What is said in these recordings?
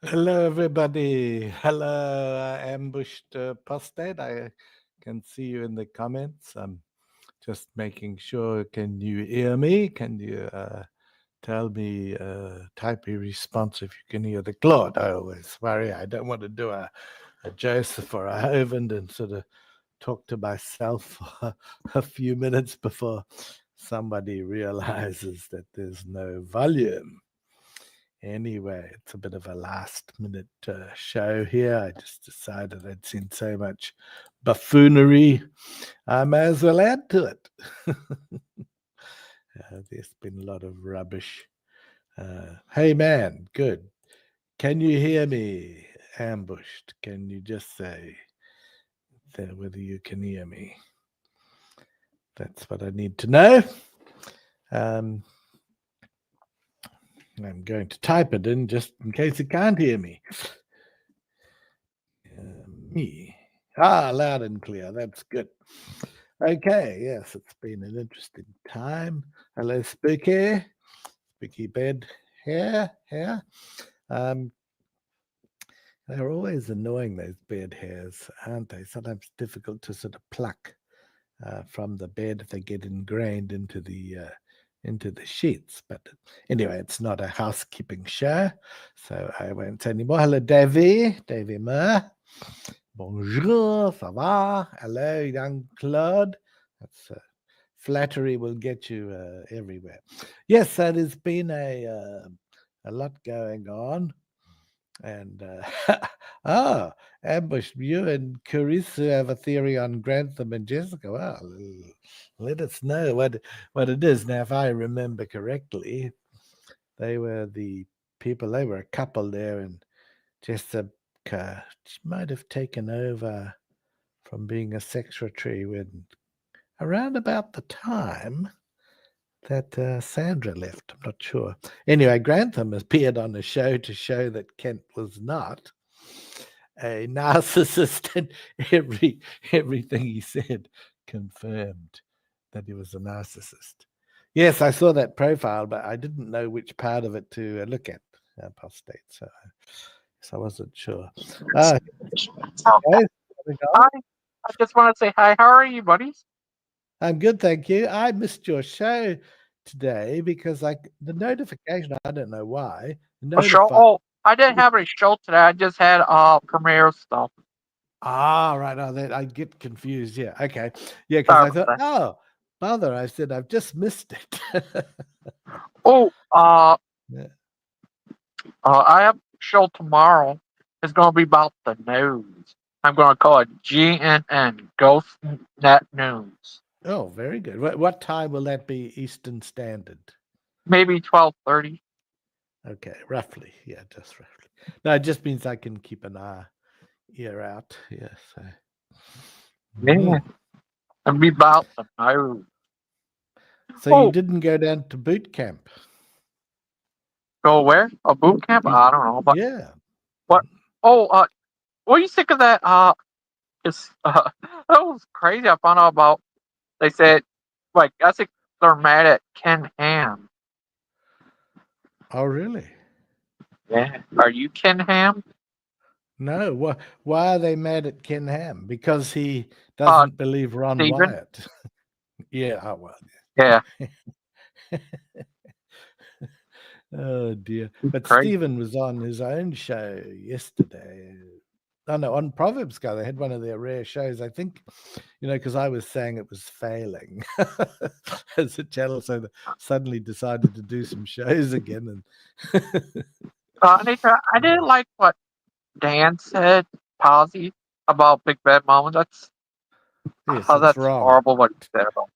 Hello, everybody. Hello, ambushed postate. I can see you in the comments. I'm just making sure. Can you hear me? Can you tell me, type a response if you can hear the Claude? I always worry. I don't want to do a Joseph or a Hovind and sort of talk to myself for a few minutes before somebody realizes that there's no volume. Anyway, it's a bit of a last minute show here. I just decided I'd seen so much buffoonery, I may as well add to it. There's been a lot of rubbish. Hey, man, good. Can you hear me? Ambushed. Can you just say whether you can hear me? That's what I need to know. I'm going to type it in just in case you can't hear me. Me. Loud and clear. That's good. Okay, yes, it's been an interesting time. Hello, Spooky. Spooky bed here. They're always annoying, those bed hairs, aren't they? Sometimes difficult to sort of pluck from the bed if they get ingrained into the sheets. But anyway, it's not a housekeeping show, so I won't say anymore. Hello, Davy Murr. Bonjour, ça va? Hello, young Claude. That's flattery will get you everywhere. Yes, there's been a lot going on, and Ambush, you and Carissa have a theory on Grantham and Jessica. Well, let us know what it is. Now, if I remember correctly, they were the people. They were a couple there, and Jessica might have taken over from being a secretary when around about the time that Sandra left. I'm not sure. Anyway, Grantham appeared on the show to show that Kent was not a narcissist, and everything he said confirmed that he was a narcissist. Yes, I saw that profile, but I didn't know which part of it to look at, apostate, so I wasn't sure. Hi, I just want to say hi. How are you, buddies? I'm good, thank you. I missed your show today because the notification, I don't know why, A show? notified. Oh, I didn't have a show today. I just had premiere stuff. Right. That I get confused. Yeah. Okay. Yeah, because Sorry I thought, about that. oh, bother. I said I've just missed it. Oh, Yeah. I have a show tomorrow. It's going to be about the news. I'm going to call it GNN, Ghost Net News. Oh, very good. What time will that be Eastern Standard? Maybe 12:30. Okay, roughly. Yeah, just roughly. No, it just means I can keep an ear out. Yes. Yeah. It'll be about the news. So you didn't go down to boot camp? Go where? A boot camp? I don't know. But yeah. What? Oh, what do you think of that? It's that was crazy. I found out about. They said, like, I think they're mad at Ken Ham. Oh, really? Yeah. Are you Ken Ham? No. Why are they mad at Ken Ham? Because he doesn't believe Ron Steven? Wyatt. Yeah. Oh, well. Yeah. Oh dear. But Crazy. Stephen was on his own show yesterday. Oh no, on Proverbs Guy, they had one of their rare shows. I think, because I was saying it was failing as a channel, so they suddenly decided to do some shows again. And Anita, I didn't like what Dan said, Posy, about Big Bad Mama. That's yes, it's that's wrong. horrible what he said about.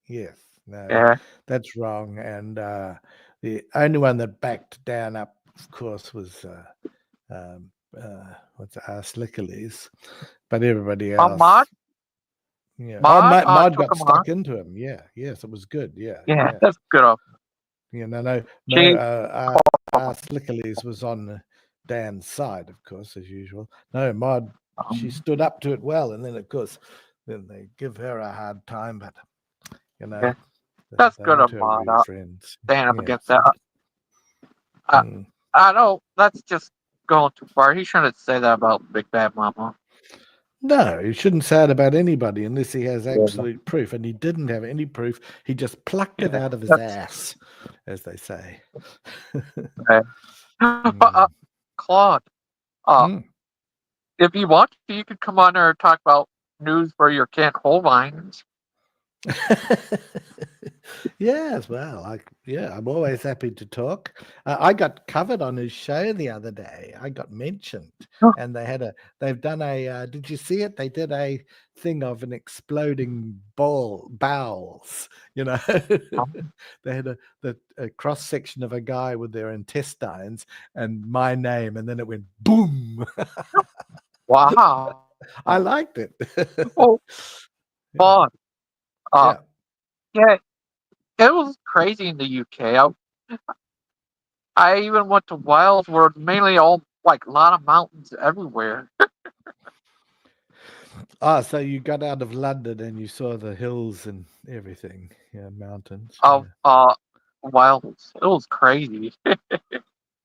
Yes, no, Yeah. that's wrong. And the only one that backed Dan up, of course, was what's Slickerleys, but everybody else. Mod? Yeah. Mod got stuck into him. Yeah. Yes, it was good. Yeah. Yeah, that's good of Yeah. No. Slickerleys was on Dan's side, of course, as usual. No, Mod, she stood up to it well, and then of course, then they give her a hard time, but yeah. That's good of Mod. friends. Stand up against that. I know that's just going too far. He shouldn't say that about Big Bad Mama. No, you shouldn't say it about anybody unless he has Yeah. absolute proof. And he didn't have any proof. He just plucked it Yeah, out of his that's ass, as they say. bad. But Mm. Claude, uh, Mm. if you want to, you could come on there and talk about news for your Kent Holbeins. Yes, well, I'm always happy to talk. I got covered on his show the other day. I got mentioned, and they've done did you see it? They did a thing of an exploding bowels. You know, they had a cross section of a guy with their intestines and my name, and then it went boom. Wow. I liked it. Oh, Yeah, Claude. Uh, yeah. yeah, it was crazy in the UK. I even went to Wales, where it's mainly all like a lot of mountains everywhere. Ah, so you got out of London and you saw the hills and everything. Yeah, mountains. Of Yeah. Wales. It was crazy.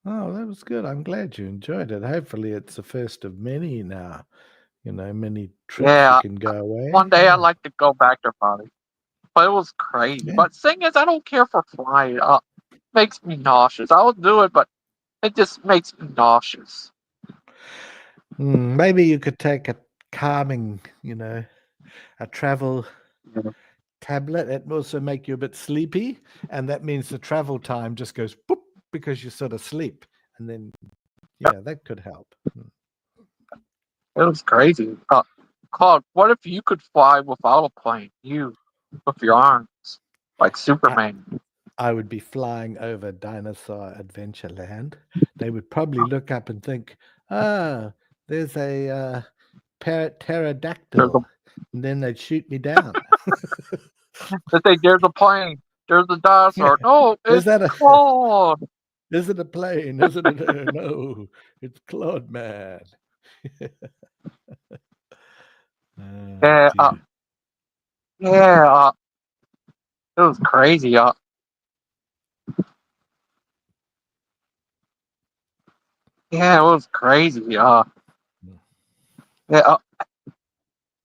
Oh, that was good. I'm glad you enjoyed it. Hopefully, it's the first of many now. Many trips you Yeah, can go away. one day I'd Yeah. like to go back to Bali, but it was crazy. Yeah. But thing is, I don't care for flying. Makes me nauseous. I will do it, but it just makes me nauseous. Maybe you could take a calming, a travel Yeah. tablet. It will also make you a bit sleepy. And that means the travel time just goes boop because you sort of sleep. And then, yeah, that could help. It was crazy. Claude, what if you could fly without a plane? You, with your arms, like I, Superman. I would be flying over Dinosaur Adventureland. They would probably look up and think, "Ah, there's a There's a, pterodactyl," and then they'd shoot me down. they say there's a plane. There's a Yeah. dinosaur. No, Is it's that a Claude. is it a plane? Is it a no? It's Claude Man. Oh Yeah, dear. yeah. It was crazy. Yeah, it was crazy. Yeah.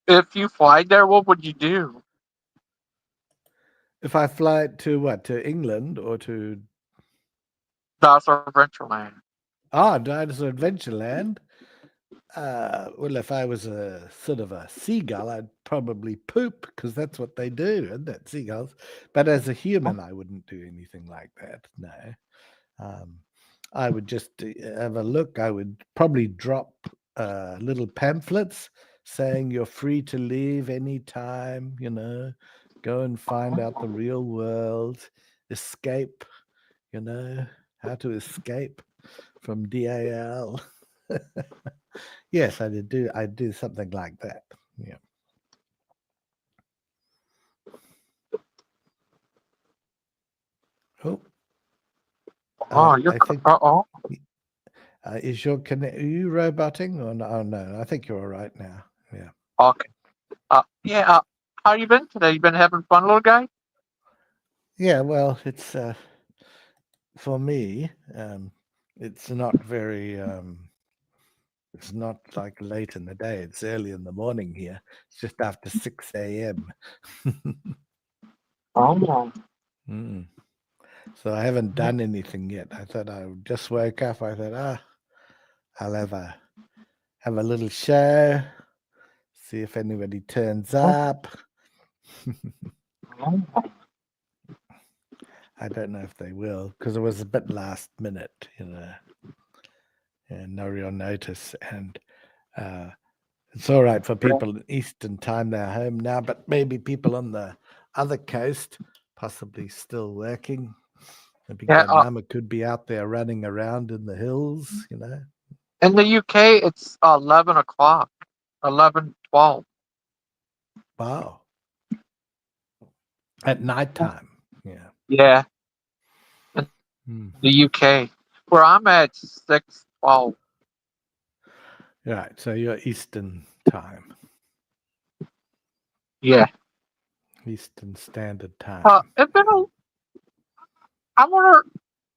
If you fly there, what would you do? If I fly to what? To England or to Dinosaur Adventureland. Dinosaur Adventureland? Well, if I was a sort of a seagull, I'd probably poop because that's what they do, isn't it? Seagulls. But as a human, I wouldn't do anything like that. No. Um, I would just have a look. I would probably drop little pamphlets saying you're free to leave anytime, go and find out the real world, escape, how to escape from DAL. Yes, I'd do something like that. Yeah. Oh, Oh, you're. I think Oh, is your connect? Are you roboting or no? Oh, no, I think you're all right now. Yeah. okay. Yeah. How you been today? You been having fun, little guy? Yeah. Well, it's for me. It's not very. It's not like late in the day. It's early in the morning here. It's just after 6 a.m. Oh, Mm. So I haven't done anything yet. I thought I just woke up. I thought, I'll have a little show, see if anybody turns up. oh, I don't know if they will because it was a bit last minute, and no real notice. And uh, it's all right for people in Eastern time. They're home now, but maybe people on the other coast, possibly still working. Maybe yeah. Godmama could be out there running around in the hills. In the UK, it's 11 o'clock. 11:12. Wow. At nighttime. Yeah. Yeah, in Hmm. the UK. Where I'm at, 6:12. Right. So you're Eastern time, Yeah. Eastern Standard Time. It's been I wonder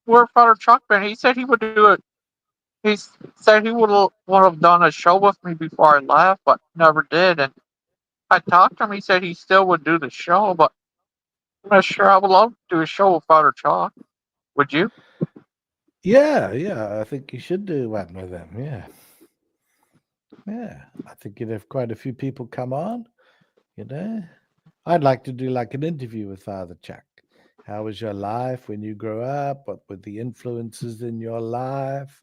where Father Chuck been. He said he would do it said he would have done a show with me before I left, but never did. And I talked to him. He said he still would do the show, but I'm not sure. I would love to do a show with Father Chalk. Would you? Yeah, I think you should do one with them. Yeah. I think you'd have quite a few people come on, you know. I'd like to do like an interview with Father Chuck. How was your life when you grew up? What were the influences in your life?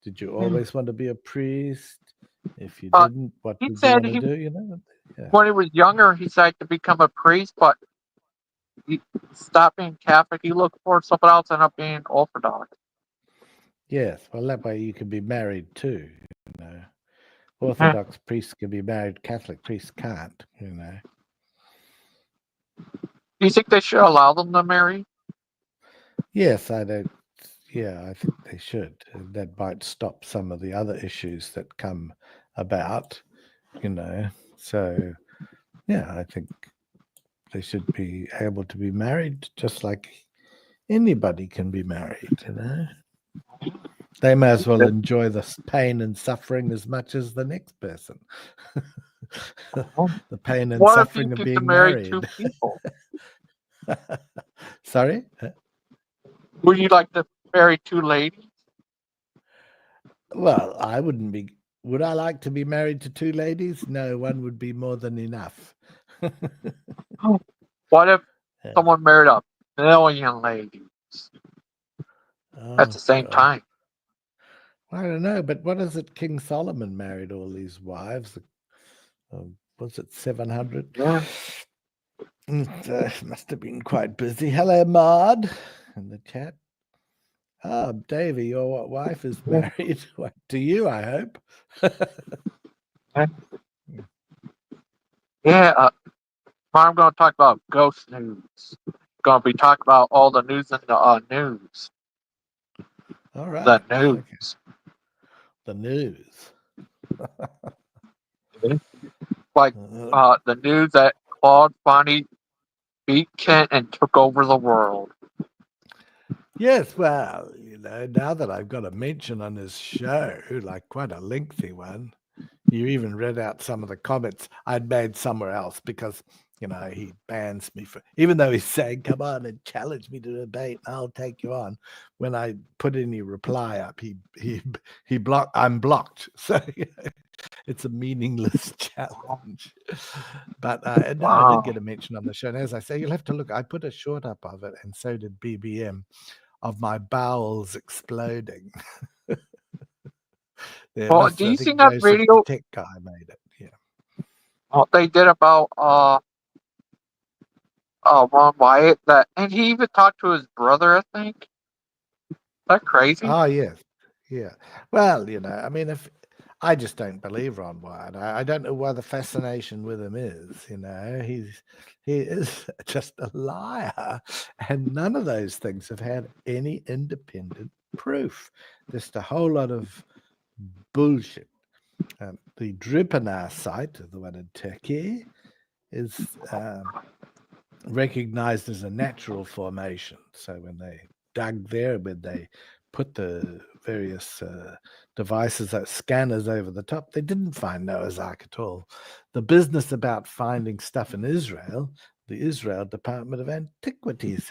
Did you Hmm. always want to be a priest? If you Uh, didn't, what he did you said want to he do? You know? Yeah. when he was younger, he said to become a priest, but he stopped being Catholic. He looked for something else, and ended up being Orthodox. Yes. Well, that way you can be married too. You know, Hmm. Orthodox priests can be married. Catholic priests can't. You know. Do you think they should allow them to marry? Yes, I don't. Yeah, I think they should. That might stop some of the other issues that come about. You know. So yeah, I think they should be able to be married just like anybody can be married. You know. They may as well enjoy the pain and suffering as much as the next person. The pain and What if you suffering of get to being marry two married. people? Sorry? Would you like to marry two ladies? Well, I wouldn't be. Would I like to be married to two ladies? No, one would be more than enough. What if Yeah. someone married a million ladies at Oh, the same God. time? I don't know, but what is it? King Solomon married all these wives. Was it 700? Yeah. Must have been quite busy. Hello, Maud, in the chat. Oh, Davy, your wife is Yeah. married. What, to you, I hope. Yeah. I'm going to talk about ghost news. Going to be talking about all the news in the news. All The right. Okay. news. The news. Like Uh, the news that Claude finally beat Kent and took over the world. yes, well, now that I've got a mention on his show, like quite a lengthy one, you even read out some of the comments I'd made somewhere else because, he bans me for, even though he's saying, come on and challenge me to debate, I'll take you on. When I put any reply up, I'm blocked. So it's a meaningless challenge. But no, I did Wow. get a mention on the show. And as I say, you'll have to look. I put a short up of it, and so did BBM, of my bowels exploding. Well, do I you think see that Joseph the video tech guy made it. Yeah. they did about Ron Wyatt? That and he even talked to his brother. I think. Is that crazy? Oh, yes. Yeah. Well, I mean, if I just don't believe Ron Wyatt. I don't know why the fascination with him is. He is just a liar, and none of those things have had any independent proof. Just a whole lot of bullshit. The Dripana site, the one in Turkey, is recognized as a natural formation. So when they dug there, when they put the various devices, scanners over the top, they didn't find Noah's Ark at all. The business about finding stuff in Israel, the Israel Department of Antiquities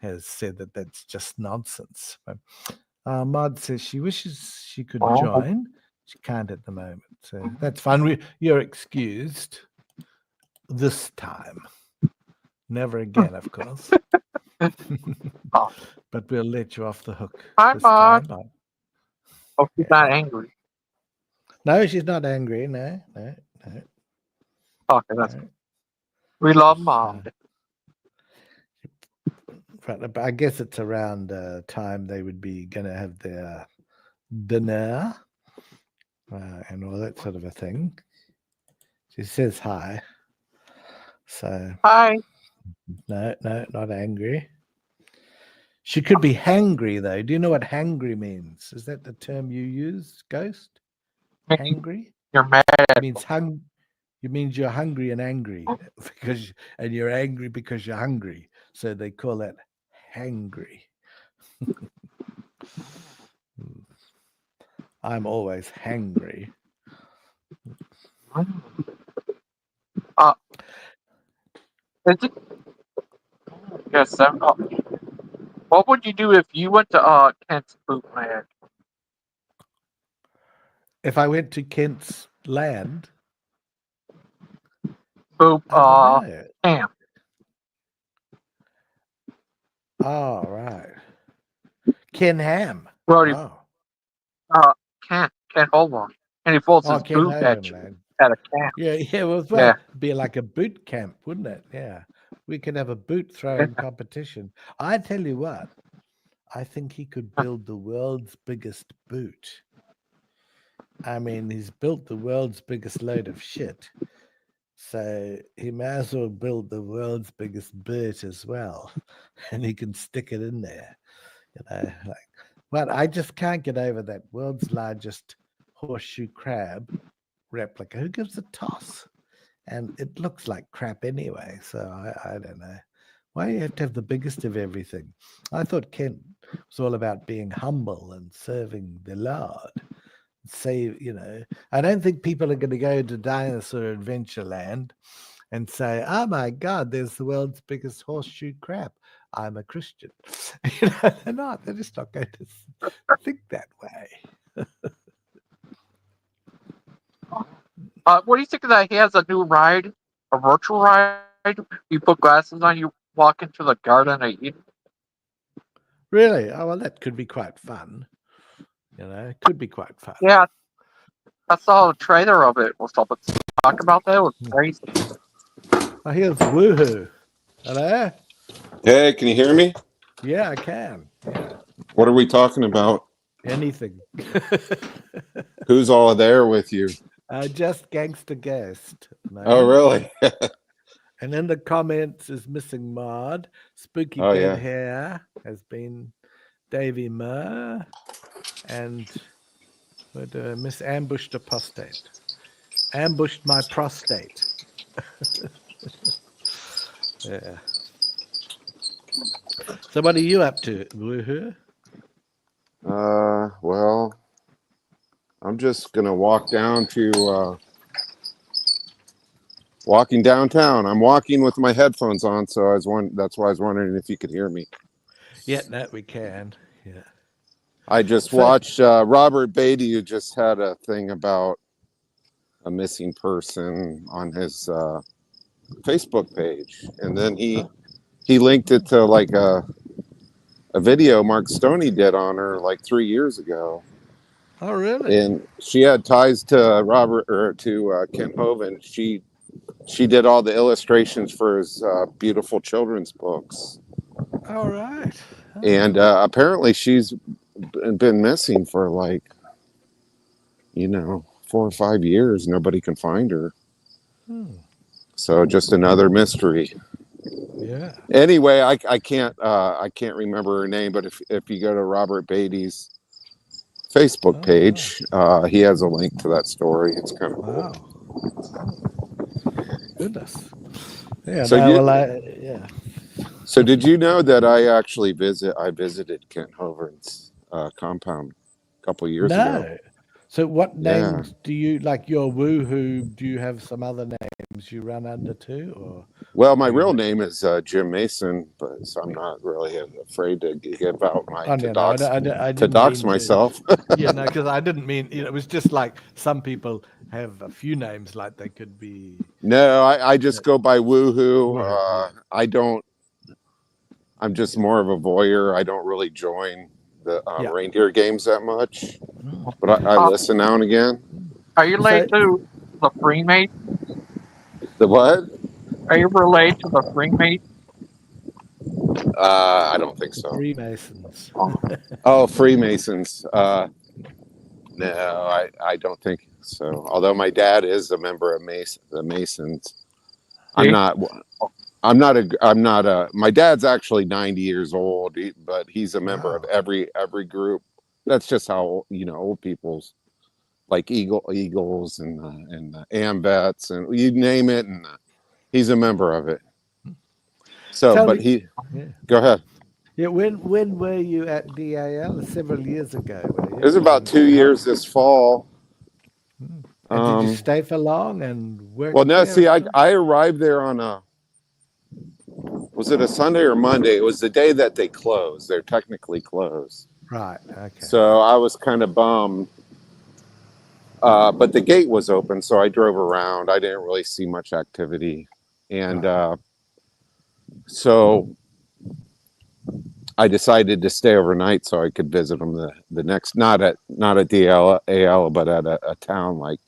has said that that's just nonsense. Maud says she wishes she could Oh, join. She can't at the moment. So that's fine. You're excused this time. Never again, of course. oh. But we'll let you off the hook Hi, this Mom. time. Hope she's not Yeah. angry. No, she's not angry. No, Okay, that's no. we love She's, Mom. but I guess it's around time they would be going to have their dinner and all that sort of a thing. She says hi. So, Hi. no, not angry. She could be hangry, though. Do you know what hangry means? Is that the term you use, Ghost? Hangry? You're mad It at means It means you're hungry and angry and you're angry because you're hungry. So they call that hangry. I'm always hangry. Uh, is it? Yes. What would you do if you went to Kent's Bootland? If I went to Kent's land, Boop. I don't know. Camp. Oh, right. Ken Ham. Where he Oh. Kent Holborn, and he folds Oh, his Ken boot at you Homeland. at a camp. Yeah, well, Yeah. it'd be like a boot camp, wouldn't it? Yeah. We could have a boot throwing competition. I tell you what, I think he could build the world's biggest boot. I mean, he's built the world's biggest load of shit. So he may as well build the world's biggest boot as well. And he can stick it in there. Like, but I just can't get over that world's largest horseshoe crab replica. Who gives a toss? And it looks like crap anyway. So I don't know. Why you have to have the biggest of everything? I thought Kent was all about being humble and serving the Lord. Say, I don't think people are going to go to Dinosaur Adventureland and say, "Oh my God, there's the world's biggest horseshoe crab. I'm a Christian." They're not. They're just not going to think that way. What do you think of that? He has a new ride, a virtual ride. You put glasses on, you walk into the Garden of Eden. Really? Oh, well, that could be quite fun. It could be quite fun. Yeah, I saw a trailer of it. Was something talk about that? It was crazy. Oh, here's Woohoo. Hello? Hey, can you hear me? Yeah, I can. Yeah. What are we talking about? Anything. Who's all there with you? Just Gangster Ghost. Oh, really? And in the comments is Missing Mod. Spooky Oh, Dead yeah. Hair has been Davy Murr. And Miss Ambushed Apostate. Ambushed my prostate. Yeah. So what are you up to, Woohoo? Well, I'm just gonna walk down to walking downtown. I'm walking with my headphones on, so that's why I was wondering if you could hear me. Yeah, no, we can. Yeah. I just watched Robert Beatty, who just had a thing about a missing person on his Facebook page, and then he linked it to like a video Mark Stoney did on her like 3 years ago. Oh, really? And she had ties to Robert or to Kent Hovind. She did all the illustrations for his beautiful children's books. All right. Oh. And apparently she's been missing for like 4 or 5 years. Nobody can find her. So just another mystery. Yeah. Anyway, I can't remember her name, but if you go to Robert Beatty's Facebook page, he has a link to that story. It's kind of cool. Goodness. Yeah. So yeah. So did you know that I visited Kent Hovind's compound a couple of years ago? So what names do you like? Your Woohoo? Do you have some other names you run under too, or? Well, my real name is Jim Mason, but so I'm not really afraid to give out my to dox myself. Yeah, no, because I didn't mean it was just like some people have a few names, like they could be. No, I just go by Woohoo. I don't. I'm just more of a voyeur. I don't really join the reindeer games that much, but I listen now and again. Are you related to the Freemate? The what? Are you related to the Freemate? I don't think so. Freemasons. Oh, Freemasons. No, I don't think so. Although my dad is a member of the Masons. I'm not. My dad's actually 90 years old, but he's a member of every group. That's just how old people's like Eagles and AMVETS and you name it, and he's a member of it. So, go ahead. Yeah, when were you at DAL? Several years ago, were It was you? about 2 years this fall. And did you Um, stay for long and work well, no, there see, as I well? I arrived there on was it a Sunday or Monday? It was the day that they closed. They're technically closed. Right. Okay. So I was kind of bummed. But the gate was open, so I drove around. I didn't really see much activity. And Right. so I decided to stay overnight so I could visit them the next, not at DAL, but at a town like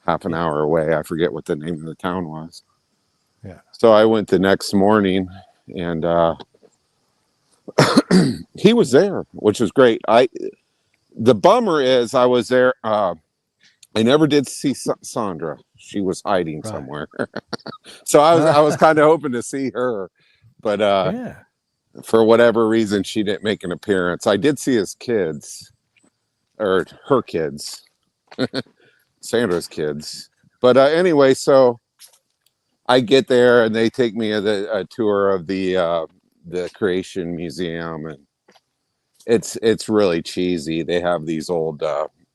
half an Yeah. hour away. I forget what the name of the town was. Yeah. So I went the next morning, and he was there, which was great. The bummer is I was there. I never did see Sandra. She was hiding Right. somewhere. So I was kind of hoping to see her, but Yeah. for whatever reason she didn't make an appearance. I did see his kids, or her kids, Sandra's kids. But anyway, so I get there and they take me a tour of the Creation Museum, and it's really cheesy. They have these old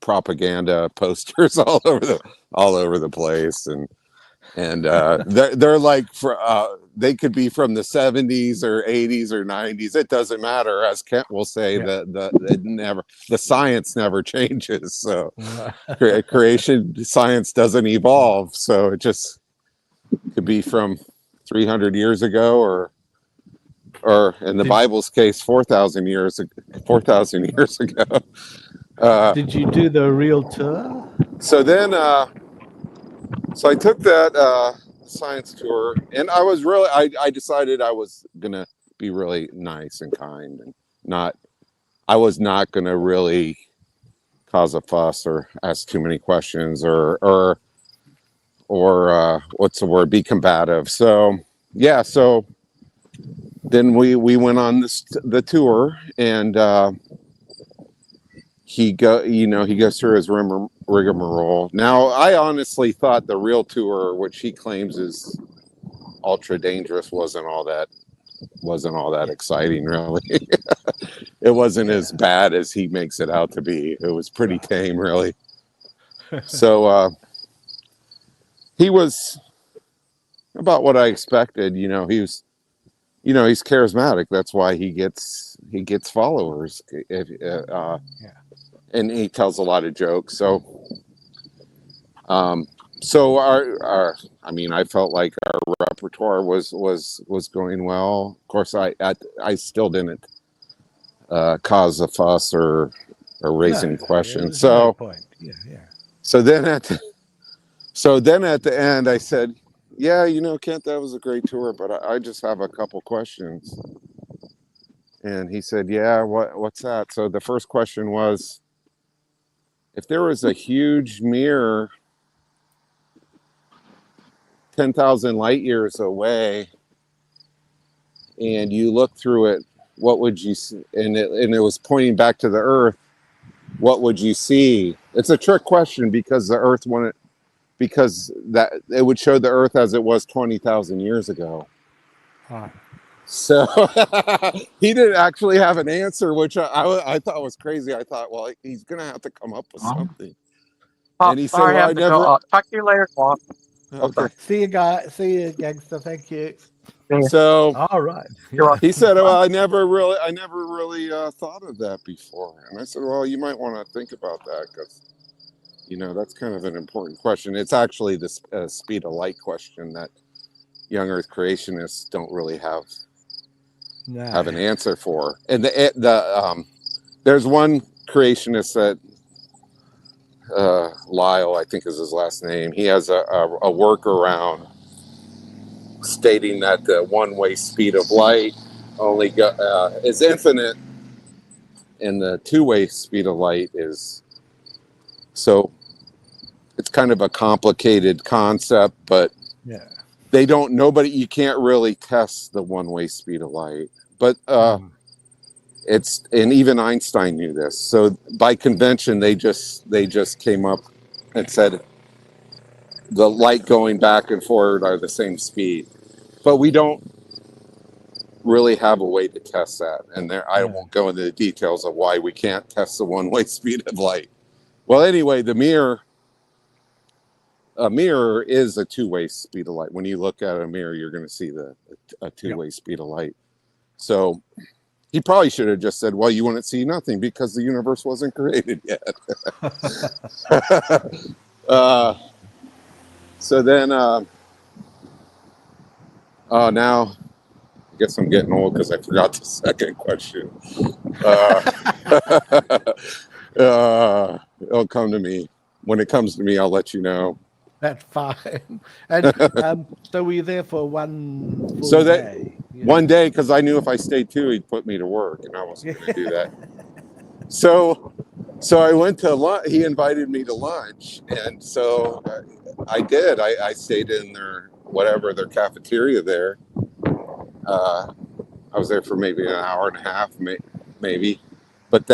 propaganda posters all over the place, and they're like they could be from the 70s or 80s or 90s. It doesn't matter, as Kent will say. Yeah. The science never changes. So Right. creation science doesn't evolve. So it just could be from 300 years ago, or in the Did Bible's case 4,000 years ago. Did you do the real tour? So then so I took that science tour, and I decided I was gonna be really nice and kind, and I was not gonna really cause a fuss or ask too many questions, or what's the word, be combative. So yeah, so then we went on the tour, and he goes through his rigmarole. Now, I honestly thought the real tour, which he claims is ultra dangerous, wasn't all that Yeah. exciting, really. It wasn't as Yeah. bad as he makes it out to be. It was pretty Right. tame, really. So he was about what I expected. He's charismatic. That's why he gets followers. Yeah. And he tells a lot of jokes. Um, so I mean, I felt like our repertoire was going well. Of course, I still didn't cause a fuss or raise No, any questions. there's no point. Yeah. Yeah. So then at the end, I said, "Yeah, Kent, that was a great tour, but I just have a couple questions." And he said, "Yeah, what's that?" So the first question was, if there was a huge mirror 10,000 light years away, and you look through it, what would you see? And it was pointing back to the Earth. What would you see? It's a trick question, because that it would show the Earth as it was 20,000 years ago. Right. So he didn't actually have an answer, which I thought was crazy. I thought, well, he's gonna have to come up with something. Oh, And he said, sorry, I well, I have to go. never. Talk to you later, Claude. Okay. Okay. See you, guys. See you, gangster. Thank you. See ya. So All right. You're Yeah. welcome. he said, Bye. well, I never really thought of that before. And I said, well, you might want to think about that, because that's kind of an important question. It's actually the speed of light question that young Earth creationists don't really have No. an answer for. And there's one creationist that Lyle, I think is his last name. He has a workaround stating that the one-way speed of light only is infinite, and the two-way speed of light is. So it's kind of a complicated concept, but Yeah. you can't really test the one-way speed of light. But and even Einstein knew this. So by convention, they just came up and said the light going back and forward are the same speed. But we don't really have a way to test that. And I won't go into the details of why we can't test the one-way speed of light. Well, anyway, a mirror is a two-way speed of light. When you look at a mirror, you're going to see a two-way speed of light. So he probably should have just said, well, you wouldn't see nothing because the universe wasn't created yet. So then, now I guess I'm getting old because I forgot the second question. It'll come to me. When it comes to me, I'll let you know. That's fine. And so were you there for one full day? Yeah. One day, because I knew if I stayed two, he'd put me to work, and I wasn't going to do that. So I went to lunch. He invited me to lunch, and so I did. I stayed in their cafeteria there. I was there for maybe an hour and a half, maybe. But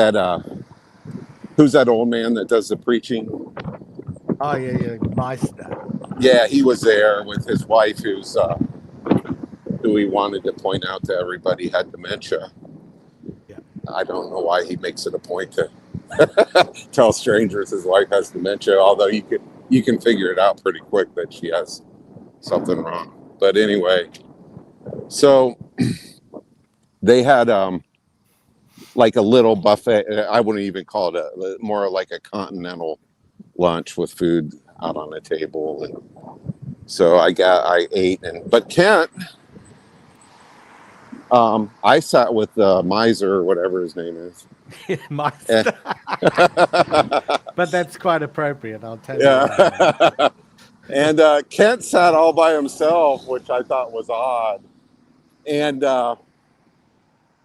who's that old man that does the preaching? Oh, yeah, Meister. Yeah, he was there with his wife, who he wanted to point out to everybody had dementia. Yeah. I don't know why he makes it a point to tell strangers his wife has dementia, although you can figure it out pretty quick that she has something wrong. But anyway, so they had like a little buffet. I wouldn't even call it more like a continental lunch with food out on the table, and so I ate. But Kent, I sat with Miser or whatever his name is. Meister. But that's quite appropriate, I'll tell you. Yeah. And Kent sat all by himself, which I thought was odd. And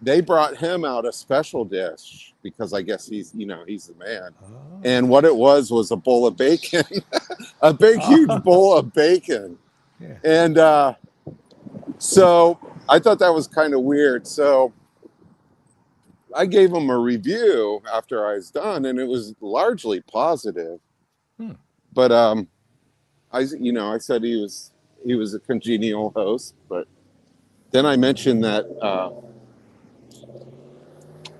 they brought him out a special dish because I guess he's the man. Oh. And what it was a bowl of bacon, a big, huge bowl of bacon. Yeah. And so I thought that was kind of weird. So I gave him a review after I was done, and it was largely positive. But I said he was a congenial host, but then I mentioned that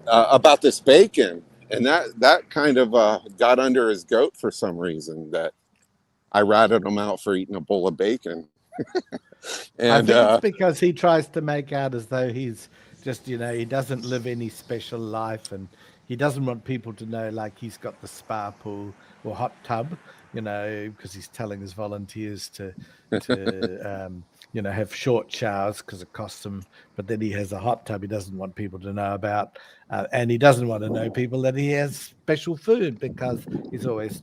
about this bacon, and that kind of got under his goat for some reason, that I ratted him out for eating a bowl of bacon. And I think it's because he tries to make out as though he's just, he doesn't live any special life, and he doesn't want people to know like he's got the spa pool or hot tub, because he's telling his volunteers to have short showers because it costs him. But then he has a hot tub he doesn't want people to know about. And he doesn't want to know people that he has special food because he's always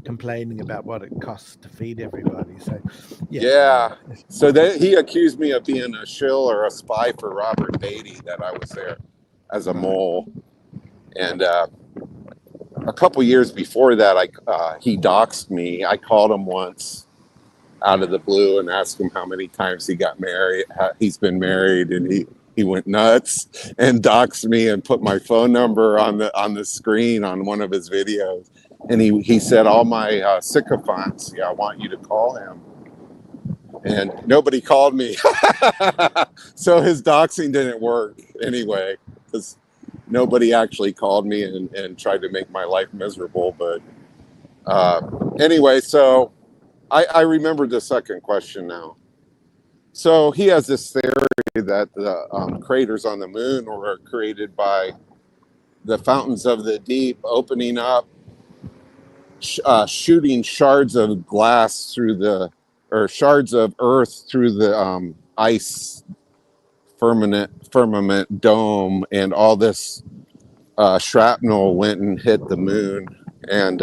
complaining about what it costs to feed everybody. So, yeah. So he accused me of being a shill or a spy for Robert Beatty, that I was there as a mole. And a couple years before that, he doxed me. I called him once out of the blue and asked him how many times he got married. He's been married, and he went nuts and doxed me and put my phone number on the screen on one of his videos. And he said, all my sycophants, I want you to call him. And nobody called me. So his doxing didn't work anyway, because nobody actually called me and tried to make my life miserable. But anyway, so I remember the second question now. So he has this theory that the craters on the moon were created by the fountains of the deep opening up, shooting shards of glass or shards of earth through the ice firmament dome, and all this shrapnel went and hit the moon and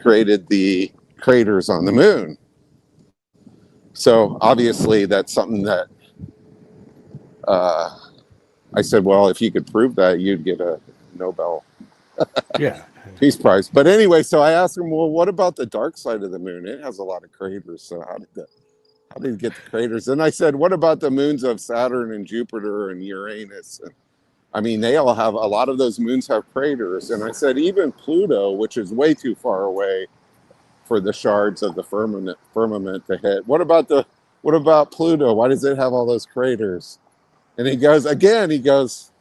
created the craters on the moon. So obviously that's something that I said, well, if you could prove that, you'd get a Nobel Peace Prize. But anyway, so I asked him, well, what about the dark side of the moon? It has a lot of craters. So how did it get the craters? And I said, what about the moons of Saturn and Jupiter and Uranus? And I mean, they all have, a lot of those moons have craters. And I said, even Pluto, which is way too far away for the shards of the firmament to hit. What about Pluto? Why does it have all those craters? And he goes,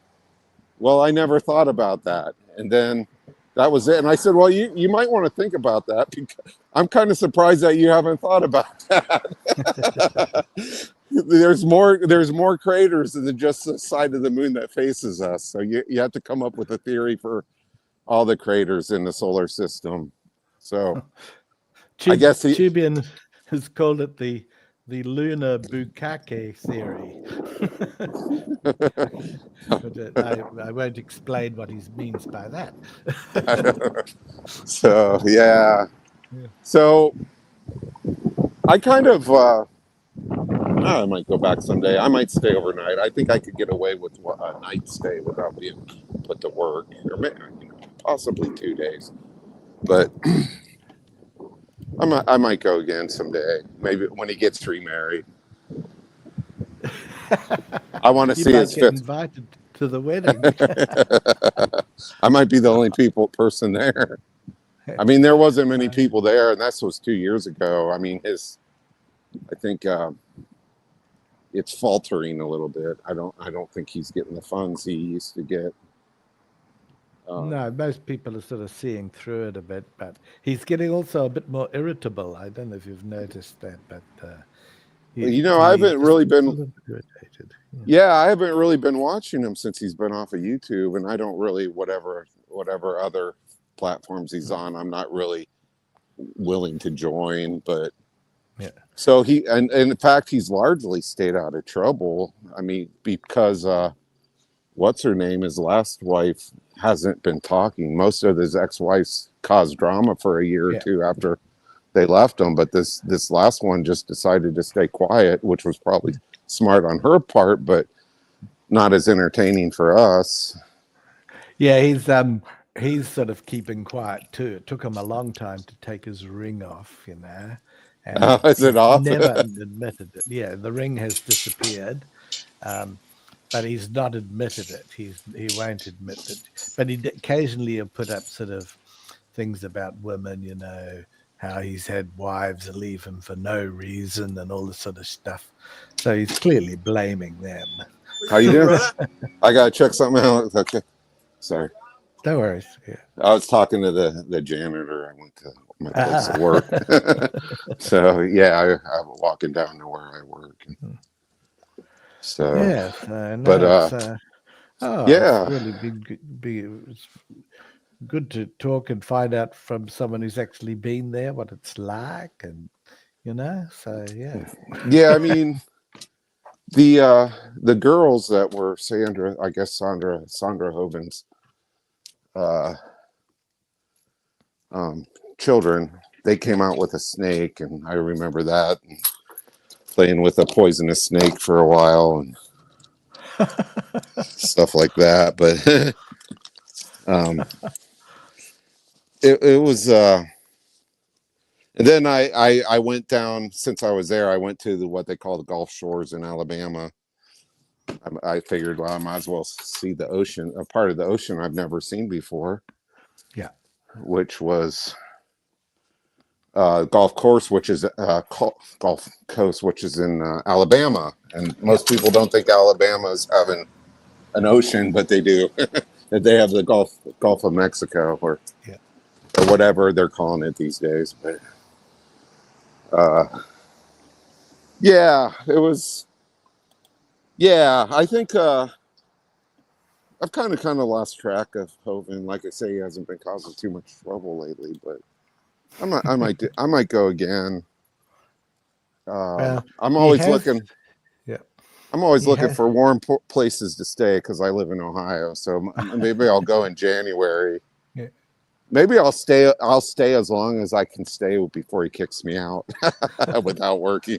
well, I never thought about that. And then that was it. And I said, well, you might want to think about that, because I'm kind of surprised that you haven't thought about that. There's more craters than just the side of the moon that faces us. So you have to come up with a theory for all the craters in the solar system. So I guess Tubian has called it the lunar bukkake theory. But I won't explain what he means by that. So yeah. So I kind of I might go back someday. I might stay overnight. I think I could get away with a night stay without being put to work, or maybe, possibly 2 days. But I might go again someday. Maybe when he gets remarried. I want to see his get fifth. Invited to the wedding. I might be the only person there. I mean, there wasn't many people there, and that was 2 years ago. I mean, I think it's faltering a little bit. I don't think he's getting the funds he used to get. No, most people are sort of seeing through it a bit, but he's getting also a bit more irritable. I don't know if you've noticed that, but I haven't really been irritated. Yeah, I haven't really been watching him since he's been off of YouTube, and I don't really whatever other platforms he's on, I'm not really willing to join. But yeah. So and in fact, he's largely stayed out of trouble. I mean, because what's her name, his last wife, hasn't been talking. Most of his ex-wives caused drama for a year or two after they left him, but this last one just decided to stay quiet, which was probably smart on her part, but not as entertaining for us. Yeah, he's sort of keeping quiet too. It took him a long time to take his ring off, And is it off? Never admitted it. Yeah, the ring has disappeared. But he's not admitted it. He won't admit it. But occasionally he'll put up sort of things about women, how he's had wives leave him for no reason and all this sort of stuff. So he's clearly blaming them. How you doing? I gotta check something out. Okay, sorry. No worries. Yeah. I was talking to the janitor. I went to my place of work. So yeah, I'm walking down to where I work. So yes, yeah, it's really it's good to talk and find out from someone who's actually been there what it's like, and so yeah. Yeah, I mean, the girls that were Sandra Hoven's children, they came out with a snake, and I remember that, and playing with a poisonous snake for a while and stuff like that. But it was and then I went down, since I was there, I went to what they call the Gulf Shores in Alabama. I figured, well, I might as well see the ocean, a part of the ocean I've never seen before. Yeah. Which was Gulf Coast, which is Gulf Coast, which is in Alabama. And most people don't think Alabama is having an ocean, but they do. They have the Gulf of Mexico, or whatever they're calling it these days. But yeah, it was. Yeah, I think I've kind of lost track of Hovind. Like I say, he hasn't been causing too much trouble lately, but I might go again. I'm always looking. Yeah, I'm always looking for warm places to stay because I live in Ohio. So maybe I'll go in January. Yeah. Maybe I'll stay. I'll stay as long as I can stay before he kicks me out without working.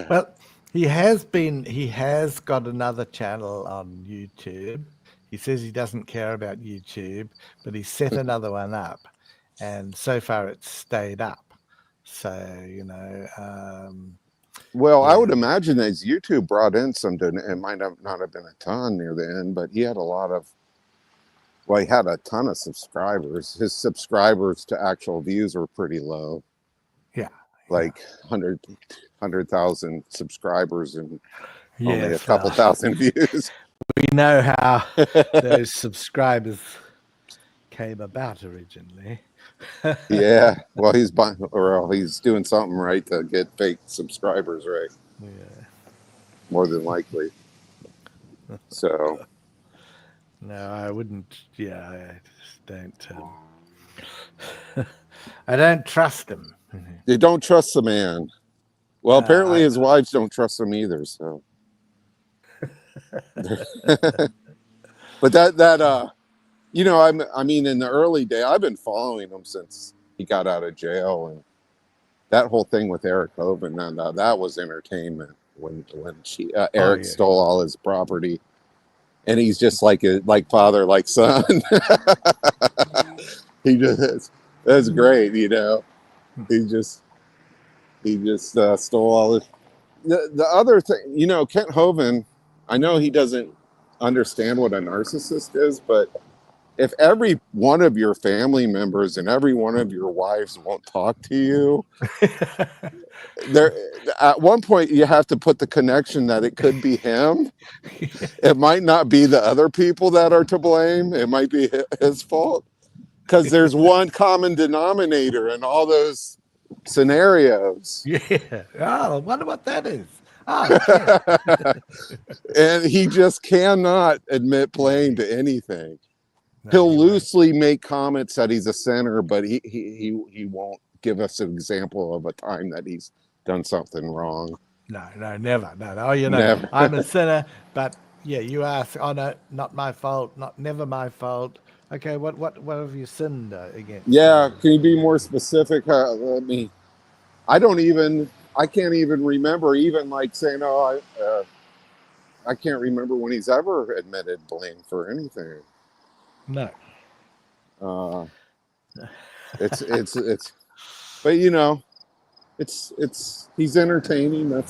Well, he has got another channel on YouTube. He says he doesn't care about YouTube, but he set another one up, and so far it's stayed up. So well, I would imagine that YouTube brought in something. It might not have been a ton near the end, but he had he had a ton of subscribers. His subscribers to actual views were pretty low. Yeah. Like 100,000 subscribers, and only a Yes, couple thousand views. we know how those subscribers came about originally. Yeah, well, he's doing something right to get fake subscribers, right? Yeah. More than likely. So No, I wouldn't. Yeah, I just don't. I don't trust him. you don't trust the man. Well, apparently his wives don't trust him either. So, but I mean, in the early day, I've been following him since he got out of jail, and that whole thing with Eric Hovind, that was entertainment when Eric stole all his property, and he's just like father, like son. He just that's great, you know. He just stole all this. The other thing, you know, Kent Hovind, I know he doesn't understand what a narcissist is, but if every one of your family members and every one of your wives won't talk to you, there at one point you have to put the connection that it could be him. It might not be the other people that are to blame. It might be his fault, because there's one common denominator in all those scenarios. Yeah. Oh, I wonder what that is. Oh, And he just cannot admit blame to anything. no, He'll loosely make comments that he's a sinner, but he won't give us an example of a time that he's done something wrong. No, never. No. Oh, you know, Never. I'm a sinner, but yeah, you ask, oh no, not my fault, never my fault. Okay, what have you sinned against? Yeah, can you be more specific? I can't even remember even like saying, I can't remember when he's ever admitted blame for anything. No. It's but you know, he's entertaining.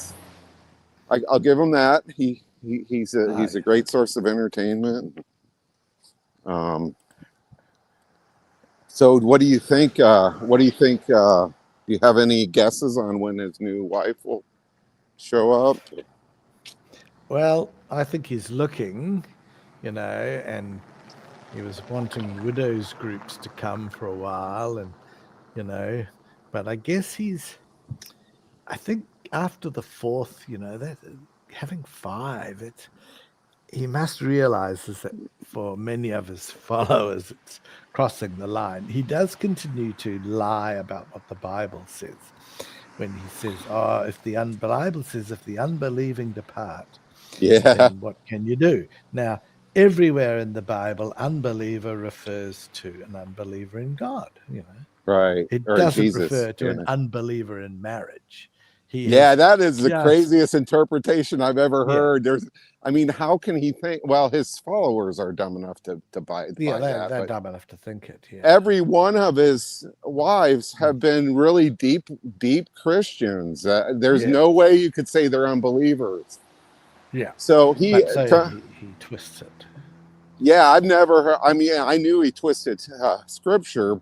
I'll give him that. He's a great source of entertainment. So what do you think? Do you have any guesses on when his new wife will show up? Well, I think he's looking, you know, and he was wanting widows groups to come for a while, and you know, but I guess I think after the fourth, you know, that having five, he must realize is that for many of his followers, it's crossing the line. He does continue to lie about what the Bible says when he says, "Oh, the Bible says if the unbelieving depart, then what can you do?" Now, everywhere in the Bible, unbeliever refers to an unbeliever in God. You know, right? it Or doesn't Jesus, refer to an unbeliever in marriage. That is the craziest interpretation I've ever heard. How can he think? Well, his followers are dumb enough to buy that. They're dumb enough to think it. Yeah. Every one of his wives have been really deep Christians. There's no way you could say they're unbelievers. Yeah. So he twists it. Yeah, I've never heard. I knew he twisted scripture,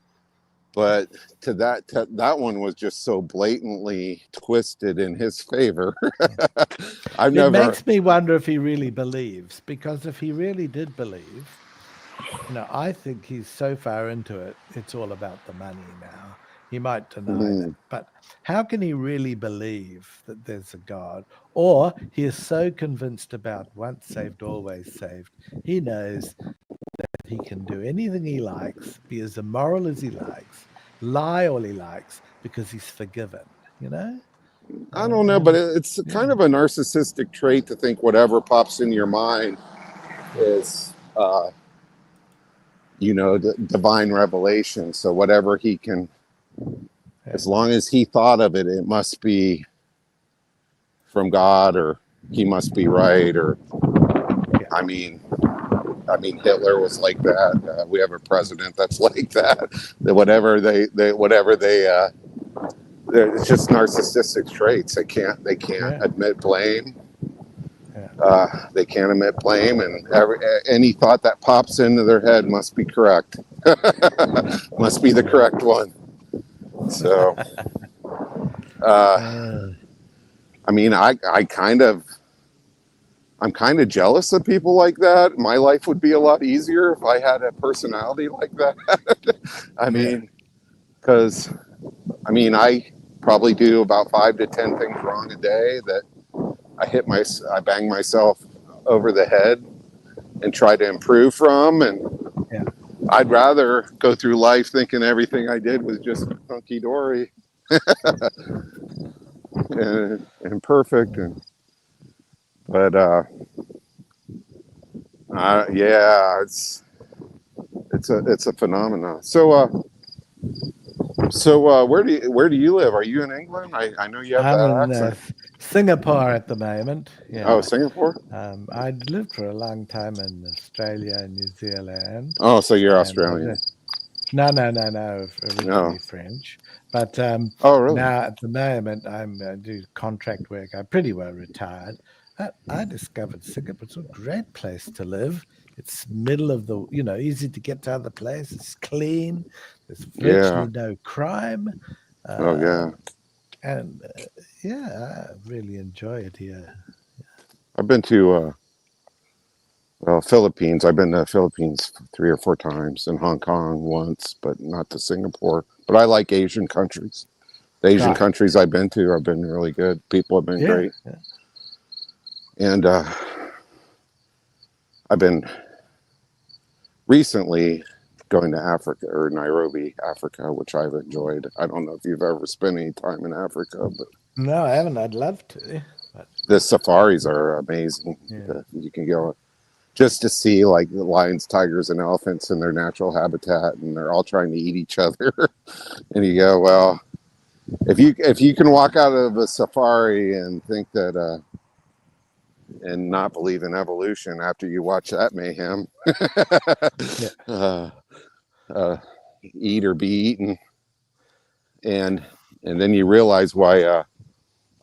but that one was just so blatantly twisted in his favor. It makes me wonder if he really believes, because if he really did believe, you know, I think he's so far into it, it's all about the money now. He might deny that, but how can he really believe that there's a God? Or he is so convinced about once saved, always saved, he knows that he can do anything he likes, be as immoral as he likes, lie all he likes, because he's forgiven, you know? I don't know, but it's kind of a narcissistic trait to think whatever pops in your mind is, the divine revelation. So whatever he can, as long as he thought of it, it must be from God, or he must be right, or I mean, Hitler was like that. We have a president that's like that. It's just narcissistic traits. They can't admit blame. They can't admit blame, and any thought that pops into their head must be correct. Must be the correct one. So, I kind of I'm kind of jealous of people like that. My life would be a lot easier if I had a personality like that. I mean, because I probably do about 5 to 10 things wrong a day that I bang myself over the head and try to improve from. And Yeah. I'd rather go through life thinking everything I did was just hunky dory and perfect. But yeah, it's a phenomenon. So where do you live? Are you in England? I know you have I'm that in accent. Singapore at the moment. Oh, Yeah. Singapore. I lived for a long time in Australia and New Zealand, Oh, so you're and Australian. no, No. originally French. But Oh, really? now at the moment, I do contract work. I'm pretty well retired. I discovered Singapore's a great place to live. It's middle of the, easy to get to other places. It's clean. There's Yeah. virtually no crime. Oh, Uh, yeah. and yeah, I really enjoy it here. I've been to Philippines. I've been to the Philippines 3 or 4 times, and Hong Kong once, but not to Singapore. But I like Asian countries. The Asian Right. countries I've been to have been really good. People have been Yeah. great. And I've been recently going to Africa or Nairobi, Africa, which I've enjoyed. I don't know if you've ever spent any time in Africa, but No, I haven't. I'd love to. But the safaris are amazing. yeah. You can go just to see like the lions, tigers, and elephants in their natural habitat, and they're all trying to eat each other. And you go, well, if you can walk out of a safari and think that and not believe in evolution after you watch that mayhem, Yeah. uh, eat or be eaten, and then you realize why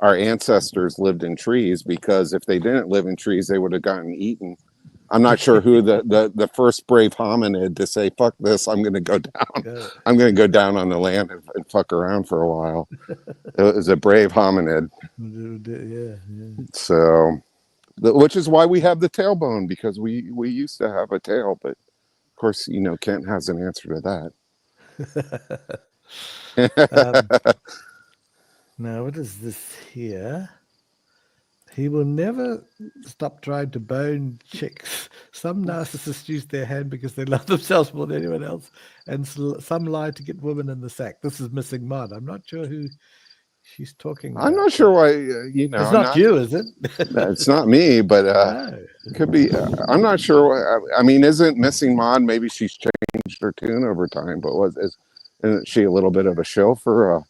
our ancestors lived in trees, because if they didn't live in trees, they would have gotten eaten. I'm not sure who the first brave hominid to say, fuck this, I'm going to go down. Good. I'm going to go down on the land and fuck around for a while. It was a brave hominid. Yeah. So, which is why we have the tailbone, because we used to have a tail, but of course, Kent has an answer to that. Now, what is this here? He will never stop trying to bone chicks. Some narcissists use their hand because they love themselves more than anyone else, and some lie to get women in the sack. This is Missing Mod. I'm not sure who she's talking I'm about not sure there. why, It's not you, is it? it's not me, but No. it could be. I'm not sure. I mean, isn't Missing Mod? Maybe she's changed her tune over time, but isn't she a little bit of a shill for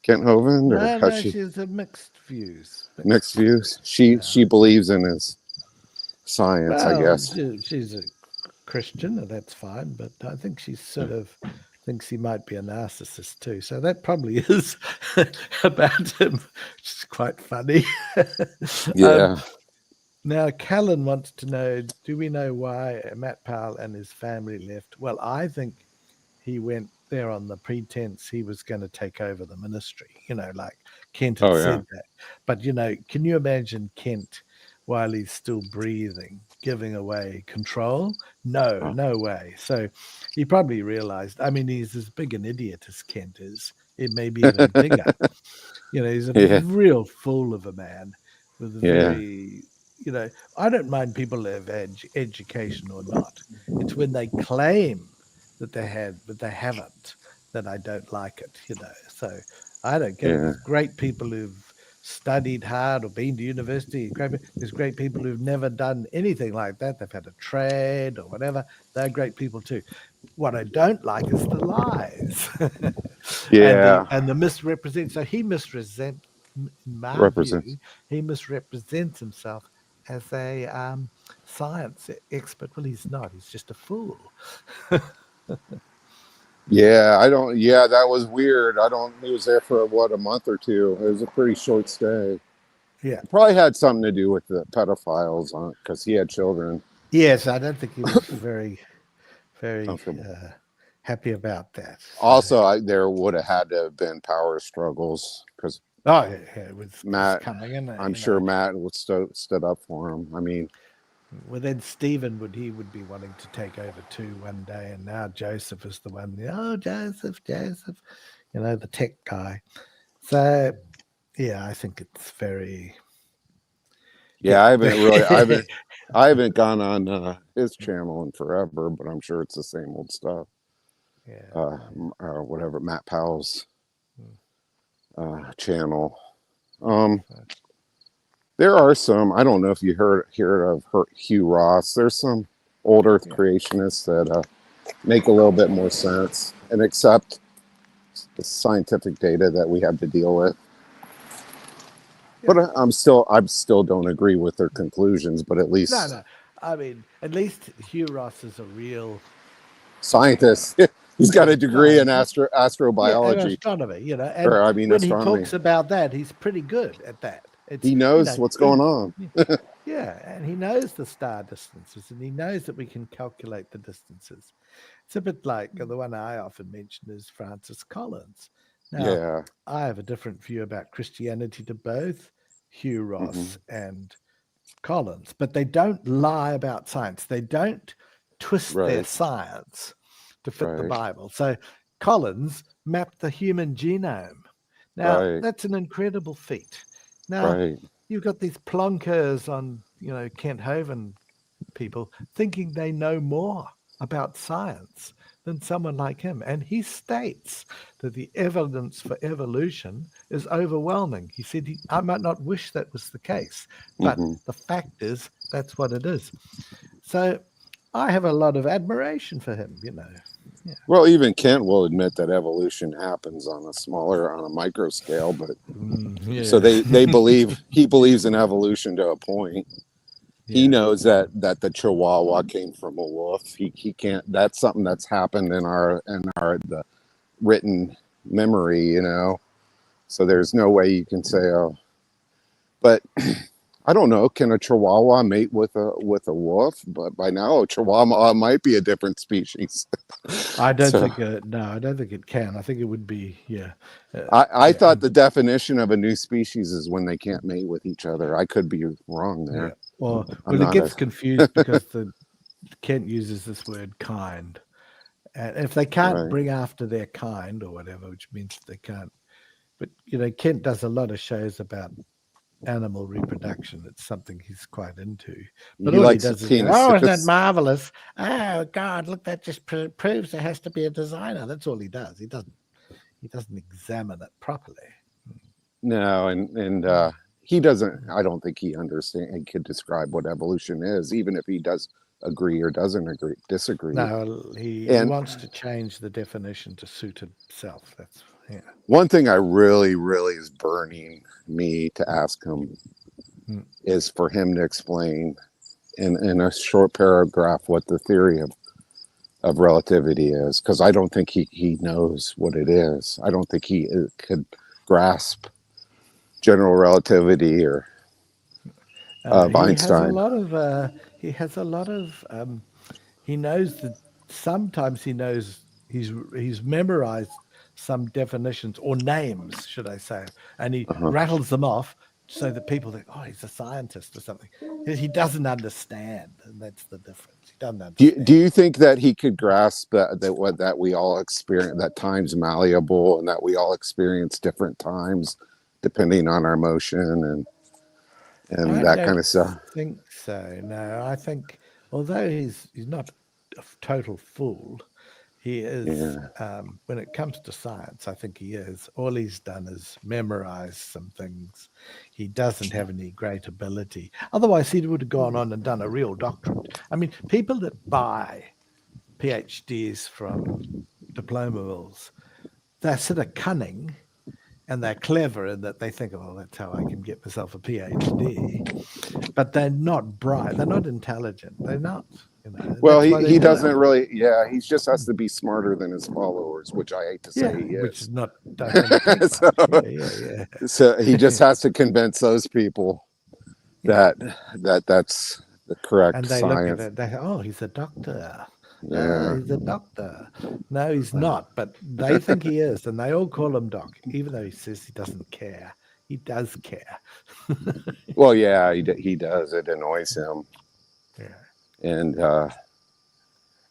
Kent Hovind, or has No, she she's a mixed views. mixed views? Yeah. She believes in his science, I Well, guess. she's a Christian, and that's fine, but I think she sort of thinks he might be a narcissist too. So that probably is about him, which is quite funny. Yeah. Now, Callan wants to know, do we know why Matt Powell and his family left? Well, I think he went there on the pretense he was going to take over the ministry, like Kent had Oh yeah. said that. But, can you imagine Kent, while he's still breathing, giving away control? No, no way. So he probably realized, he's as big an idiot as Kent is. It may be even bigger. He's a Yeah. real fool of a man with a Yeah. very, I don't mind people have education or not. It's when they claim that they had, but they haven't, that I don't like it, So I don't get it. Yeah. There's great people who've studied hard or been to university. There's great people who've never done anything like that. They've had a trade or whatever. They're great people too. What I don't like is the lies Yeah. and the misrepresent. So he misrepresents, in my Represents. view, he misrepresents himself as a science expert. Well, he's not. He's just a fool. Yeah, I don't. Yeah, that was weird. I don't. He was there for a month or two. It was a pretty short stay. Yeah. Probably had something to do with the pedophiles, because he had children. Yes, I don't think he was very, very Comfortable. happy about that. So, Also, there would have had to have been power struggles, because Oh, yeah, it was Matt, coming in. I'm sure Matt would stood up for him. I mean, Well, then Stephen would be wanting to take over too one day, and now Joseph is the one. Oh, Joseph, the tech guy. So yeah, I think it's very yeah, I haven't gone on his channel in forever, but I'm sure it's the same old stuff. yeah. Whatever, Matt Powell's Hmm. channel. There are some. I don't know if you hear of Hugh Ross. There's some old Earth creationists that make a little bit more sense and accept the scientific data that we have to deal with. Yeah. But I still don't agree with their conclusions. But at least No. I mean, at least Hugh Ross is a real scientist. He's got a degree in scientist. And astrobiology, astronomy, and or I mean when he astronomy. talks about that, he's pretty good at that. It's He knows what's going on. Yeah, and he knows the star distances, and he knows that we can calculate the distances. It's a bit like the one I often mention is Francis Collins. Now, Yeah. I have a different view about Christianity to both Hugh Ross and Collins, but they don't lie about science. They don't twist their Right. science to fit the Right. Bible. So Collins mapped the human genome. Now, Right. that's an incredible feat. Now, Right. you've got these plonkers on, Kent Hovind people thinking they know more about science than someone like him. And he states that the evidence for evolution is overwhelming. He said, I might not wish that was the case, but the fact is, that's what it is. So I have a lot of admiration for him, Yeah. Well, even Kent will admit that evolution happens on a micro scale, but Yeah. so they believe he believes in evolution to a point. He Yeah. knows that the Chihuahua came from a wolf. He can't. That's something that's happened in the written memory, So there's no way you can say, oh, but I don't know. Can a Chihuahua mate with a wolf? But by now, a Chihuahua might be a different species. I don't So, think I don't think it can. I think it would be I thought the definition of a new species is when they can't mate with each other. I could be wrong there. Yeah. Well, I'm it not gets confused because Kent uses this word kind, and if they can't right. bring after their kind or whatever, which means they can't. But Kent does a lot of shows about animal reproduction. It's something he's quite into. But He all he likes does is go, penis. "Oh, isn't that marvelous? Oh God, look, that just proves there has to be a designer." That's all he does. He doesn't examine it properly. No, and he doesn't. I don't think he could describe what evolution is, even if he does agree or disagree. No, he wants to change the definition to suit himself. That's One thing I really is burning me to ask him is for him to explain in a short paragraph what the theory of relativity is, because I don't think he knows what it is. I don't think he could grasp general relativity or Einstein. He has a lot of he knows that sometimes he's memorized some definitions or names, should I say, and he rattles them off so that people think, oh, he's a scientist or something. He doesn't understand, and that's the difference. He doesn't understand. Do you think that he could grasp that we all experience, that time's malleable and that we all experience different times depending on our motion and that kind of stuff? I think so. No, I think although he's not a total fool, he is. When it comes to science, I think he is. All he's done is memorize some things. He doesn't have any great ability. Otherwise, he would have gone on and done a real doctorate. I mean, people that buy PhDs from diploma mills, they're sort of cunning. And they're clever in that they think, oh, that's how I can get myself a PhD. But they're not bright. They're not intelligent. They're not. Well, he doesn't really. Yeah, he just has to be smarter than his followers, which I hate to say he is. Which is not. So he just has to convince those people that that's the correct and they science. Look at it. They go, oh, he's a doctor. Yeah. He's a doctor. No, he's not, but they think he is, and they all call him Doc, even though he says he doesn't care. he does care. Well, yeah, he does. It annoys him. Yeah. And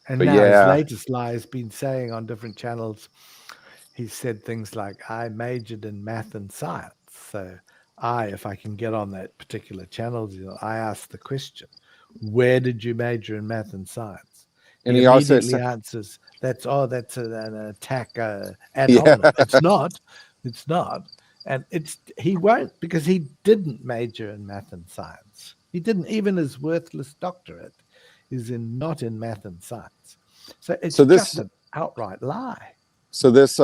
And but now his yeah, latest lie has been saying on different channels, he said things like, I majored in math and science. So if I can get on that particular channel, I ask the question, where did you major in math and science? and He he also immediately said, answers, that's an attack ad yeah. hominem. It's not. It's not. And he won't, because he didn't major in math and science. He didn't. Even his worthless doctorate is not in math and science. So it's So just this an outright lie. So this,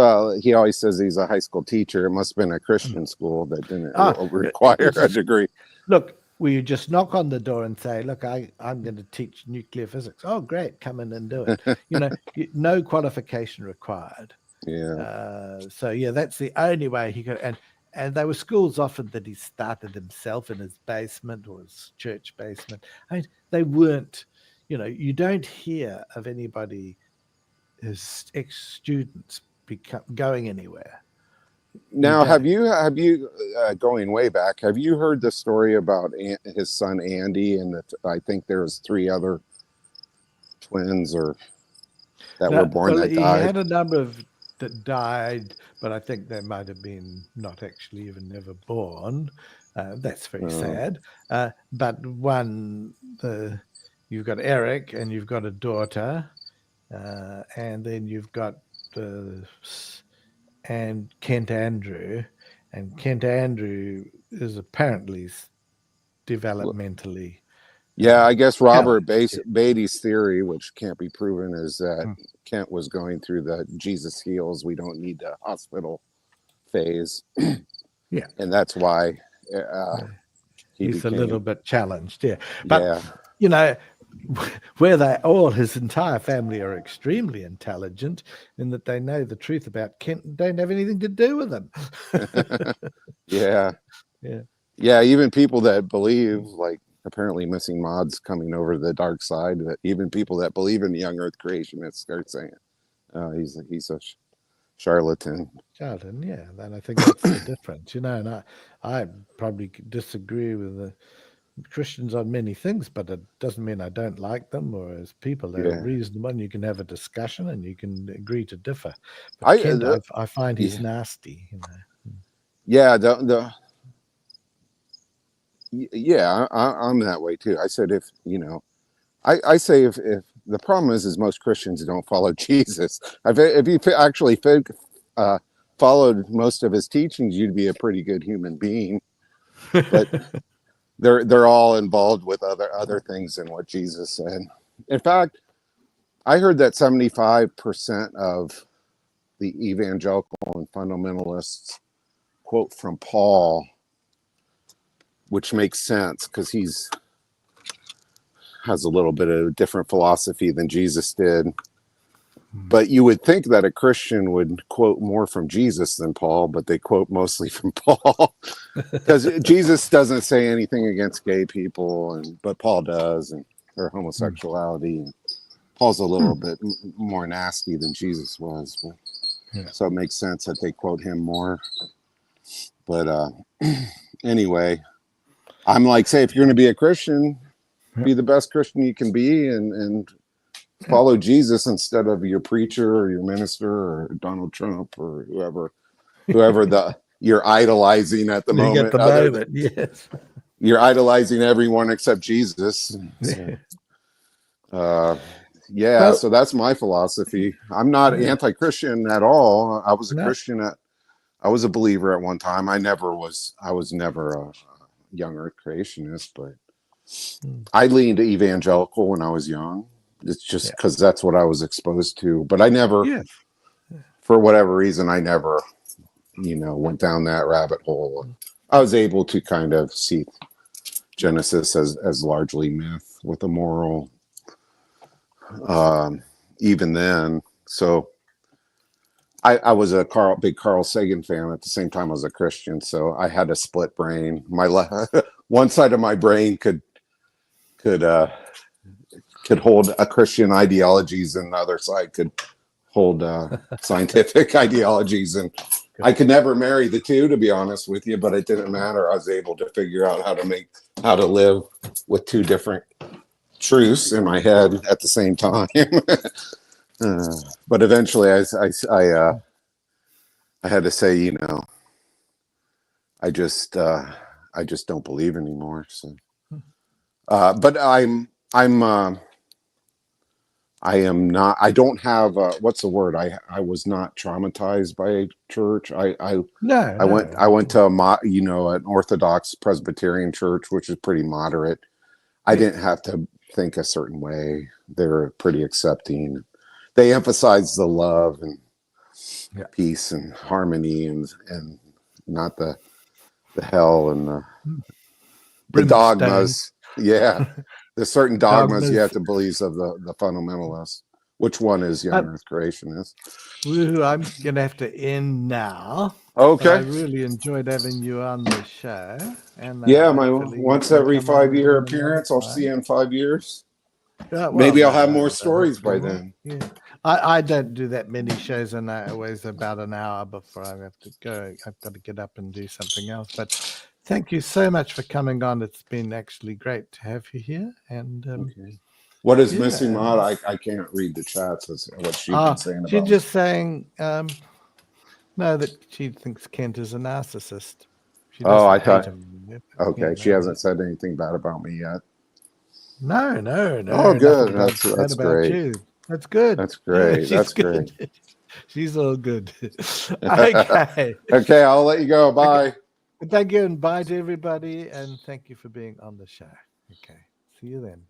he always says he's a high school teacher. It must have been a Mm. Christian school that didn't require It's a degree. look, will you just knock on the door and say, look, I'm going to teach nuclear physics. Oh, great. Come in and do it. No qualification required. Yeah. So yeah, that's the only way he could. And there were schools often that he started himself in his basement or his church basement. I mean, they weren't, you don't hear of anybody, his ex-students going anywhere. You Now, don't. have you going way back? Have you heard the story about his son Andy, and that I think there's 3 other twins or that were No, born well, that he died? had a number of that died, but I think they might have been not actually even never born. That's very sad. But you've got Eric, and you've got a daughter, and then you've got and Kent Andrew, and Kent Andrew is apparently developmentally Yeah, I guess Robert challenged. Beatty's theory, which can't be proven, is that Mm. Kent was going through the Jesus heals, we don't need a hospital phase, Yeah. and that's why he He's a little became. bit challenged, yeah. But Yeah. you know, his entire family are extremely intelligent in that they know the truth about Kent and don't have anything to do with him. Yeah. Yeah. Yeah, even people that believe, like apparently missing mods coming over to the dark side, that even people that believe in the young earth creationists start saying, he's a charlatan. Charlton, yeah. And I think that's the difference, and I probably disagree with the Christians on many things, but it doesn't mean I don't like them, or as people, they're Yeah. reasonable and you can have a discussion and you can agree to differ. But I Kent, I find he's yeah, nasty, yeah, yeah, I'm that way too. I said, if I say if the problem is most Christians don't follow Jesus. If you actually followed most of his teachings, you'd be a pretty good human being. But they're all involved with other things than what Jesus said. In fact, I heard that 75% of the evangelical and fundamentalists quote from Paul, which makes sense because has a little bit of a different philosophy than Jesus did. But you would think that a Christian would quote more from Jesus than Paul, but they quote mostly from Paul because Jesus doesn't say anything against gay people, but Paul does, or homosexuality. And Paul's a little bit more nasty than Jesus was, so it makes sense that they quote him more. But anyway, I'm like, say, if you're going to be a Christian, be the best Christian you can be, and follow Jesus instead of your preacher or your minister or Donald Trump or whoever you're idolizing at the You get moment. the moment, yes. You're idolizing everyone except Jesus. So, Well, so that's my philosophy. I'm not anti-Christian at all. I was a no, Christian I was a believer at one time. I was never a young earth creationist, but I leaned evangelical when I was young. It's just because that's what I was exposed to. But I never, for whatever reason, I never, went down that rabbit hole. I was able to kind of see Genesis as largely myth with a moral, even then. So I was a big Carl Sagan fan at the same time I was a Christian. So I had a split brain. One side of my brain could hold a Christian ideologies, and the other side could hold scientific ideologies, and I could never marry the two, to be honest with you, but it didn't matter. I was able to figure out how to live with two different truths in my head at the same time. But eventually I had to say, you know, I just don't believe anymore. So, but I am not. I don't have. What's the word? I was not traumatized by church. I went to an Orthodox Presbyterian church, which is pretty moderate. I didn't have to think a certain way. They were pretty accepting. They emphasized the love and peace and harmony and not the hell and the dogmas. Yeah. There's certain dogmas you have to believe of the fundamentalists. Which one is young earth creationist? I'm going to have to end now. Okay. I really enjoyed having you on the show. And yeah, my once every 5-year appearance. I'll see you in 5 years. Maybe I'll have more stories by then. Yeah. I don't do that many shows, and I always about an hour before I have to go. I've got to get up and do something else. But thank you so much for coming on. It's been actually great to have you here. And okay. What is missing, Maud? I can't read the chats. What she's been saying about. She's just saying no, that she thinks Kent is a narcissist. She I thought. him. Okay, she hasn't said anything bad about me yet. No. Oh, good. That's great. You. That's good. That's great. That's good. Great. She's all good. Okay. Okay, I'll let you go. Bye. Okay. Thank you, and bye to everybody, and thank you for being on the show. Okay. See you then.